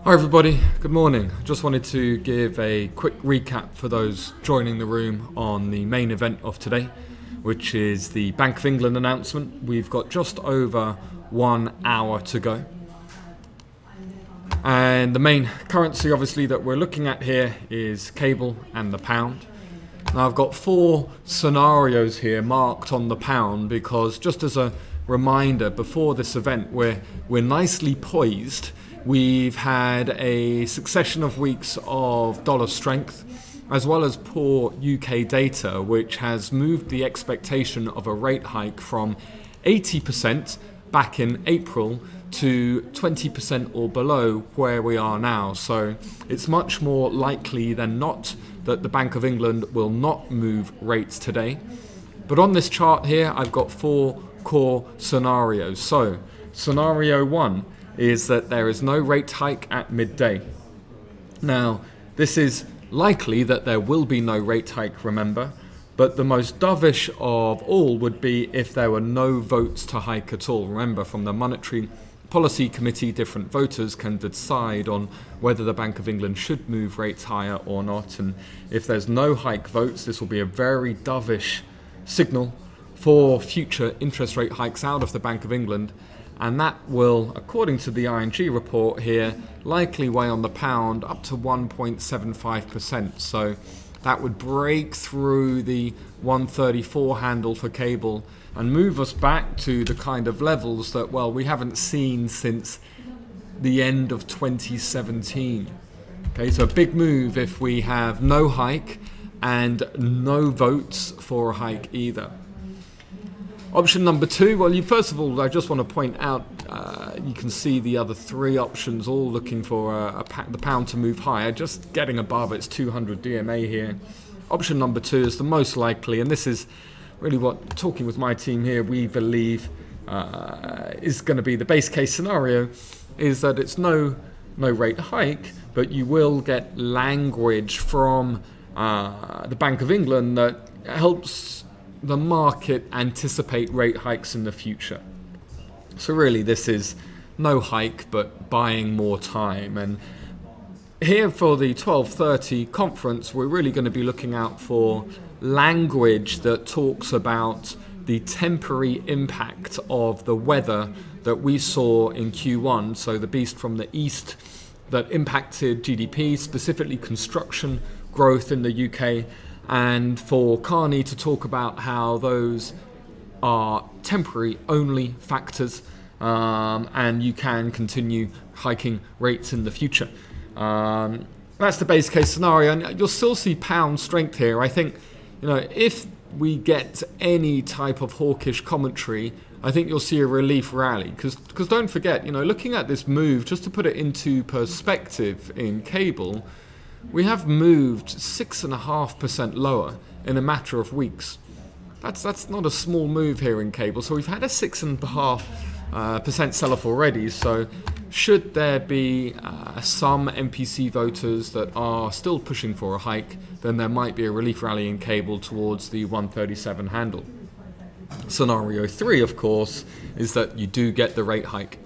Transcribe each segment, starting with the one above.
Hi everybody, good morning. Just wanted to give a quick recap for those joining the room on the main event of today, which is the Bank of England announcement. We've got just over 1 hour to go. And the main currency obviously that we're looking at here is cable and the pound. Now I've got 4 scenarios here marked on the pound because just as a reminder before this event we're nicely poised. We've had a succession of weeks of dollar strength as well as poor UK data, which has moved the expectation of a rate hike from 80% back in April to 20% or below where we are now. So it's much more likely than not that the Bank of England will not move rates today. But on this chart here, I've got 4 core scenarios. So scenario 1 is that there is no rate hike at midday. Now, this is likely that there will be no rate hike, remember, but the most dovish of all would be if there were no votes to hike at all. Remember, from the Monetary Policy Committee, different voters can decide on whether the Bank of England should move rates higher or not, and if there's no hike votes, this will be a very dovish signal for future interest rate hikes out of the Bank of England. And that will, according to the ING report here, likely weigh on the pound up to 1.75%. So that would break through the 134 handle for cable and move us back to the kind of levels that, well, we haven't seen since the end of 2017. Okay, so a big move if we have no hike and no votes for a hike either. Option number 2, well, first of all, I just want to point out, you can see the other 3 options all looking for the pound to move higher, just getting above its 200 DMA here. Option number 2 is the most likely, and this is really what, talking with my team here, we believe is going to be the base case scenario, is that it's no rate hike, but you will get language from the Bank of England that helps the market anticipate rate hikes in the future. So really this is no hike but buying more time. And here for the 12:30 conference we're really going to be looking out for language that talks about the temporary impact of the weather that we saw in Q1, so the beast from the east that impacted GDP, specifically construction growth in the UK, and for Carney to talk about how those are temporary only factors and you can continue hiking rates in the future. That's the base case scenario, and you'll still see pound strength here. I think, if we get any type of hawkish commentary, I think you'll see a relief rally, because don't forget, looking at this move, just to put it into perspective in cable, we have moved 6.5% lower in a matter of weeks. That's not a small move here in cable. So we've had a 6.5% sell-off already. So should there be some MPC voters that are still pushing for a hike, then there might be a relief rally in cable towards the 137 handle. Scenario 3, of course, is that you do get the rate hike.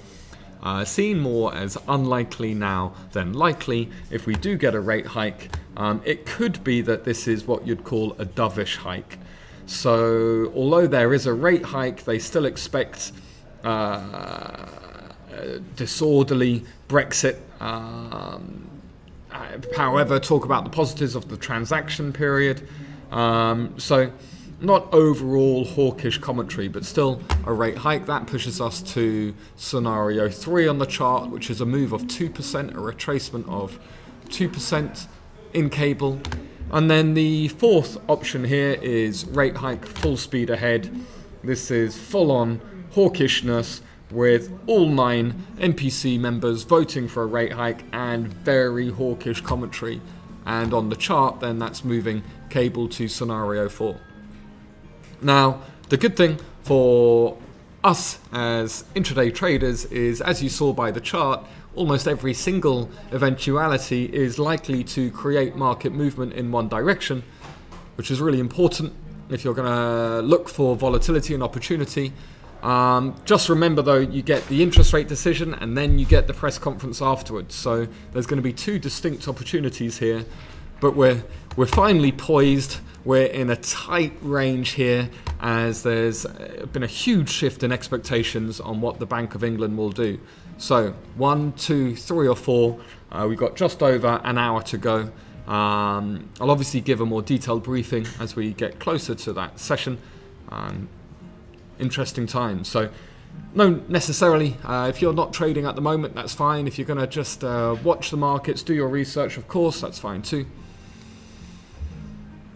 Seen more as unlikely now than likely. If we do get a rate hike, it could be that this is what you'd call a dovish hike. So although there is a rate hike, they still expect disorderly Brexit. However, talk about the positives of the transaction period. So not overall hawkish commentary, but still a rate hike. That pushes us to scenario 3 on the chart, which is a move of 2%, a retracement of 2% in cable. And then the 4th option here is rate hike full speed ahead. This is full-on hawkishness with all 9 MPC members voting for a rate hike and very hawkish commentary. And on the chart, then that's moving cable to scenario 4. Now, the good thing for us as intraday traders is, as you saw by the chart, almost every single eventuality is likely to create market movement in one direction, which is really important if you're going to look for volatility and opportunity. Just remember though, you get the interest rate decision and then you get the press conference afterwards. So there's going to be two distinct opportunities here, but we're finally poised. We're in a tight range here as there's been a huge shift in expectations on what the Bank of England will do. So 1, 2, 3 or 4, we've got just over an hour to go. I'll obviously give a more detailed briefing as we get closer to that session. Interesting times. So no, necessarily, if you're not trading at the moment, that's fine. If you're going to just watch the markets, do your research, of course, that's fine too.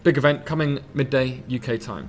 Big event coming midday UK time.